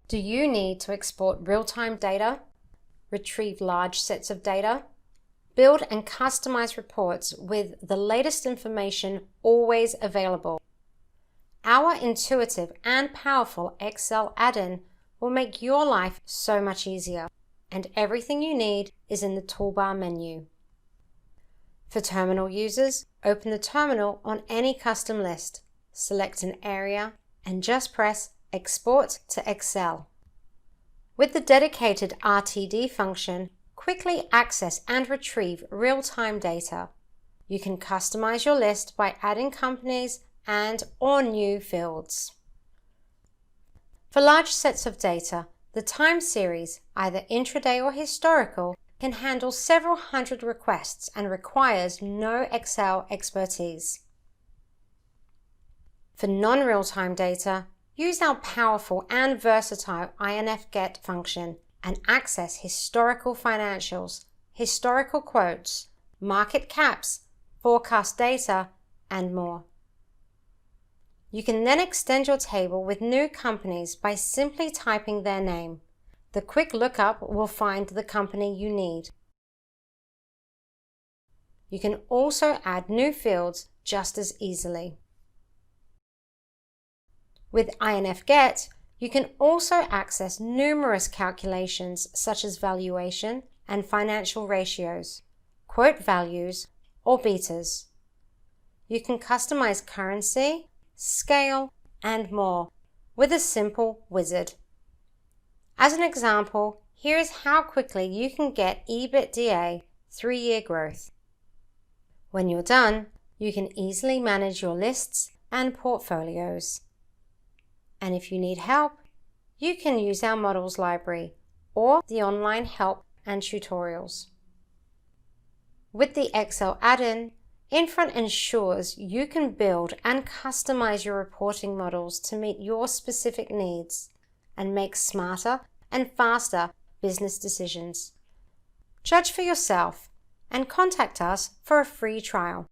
Do you need to export real-time data, retrieve large sets of data, build and customize reports with the latest information always available? Our intuitive and powerful Excel add-in will make your life so much easier, and everything you need is in the toolbar menu. For terminal users, open the terminal on any custom list, select an area, and just press Export to Excel. With the dedicated RTD function, quickly access and retrieve real-time data. You can customize your list by adding companies and/or new fields. For large sets of data, the time series, either intraday or historical, can handle several hundred requests and requires no Excel expertise. For non-real-time data, use our powerful and versatile INFGET function and access historical financials, historical quotes, market caps, forecast data, and more. You can then extend your table with new companies by simply typing their name. The quick lookup will find the company you need. You can also add new fields just as easily. With INFGET, you can also access numerous calculations such as valuation and financial ratios, quote values, or betas. You can customize currency, scale, and more with a simple wizard. As an example, here is how quickly you can get EBITDA 3-year growth. When you're done, you can easily manage your lists and portfolios. And if you need help, you can use our models library or the online help and tutorials. With the Excel add-in, Infront ensures you can build and customize your reporting models to meet your specific needs and make smarter and faster business decisions. Judge for yourself and contact us for a free trial.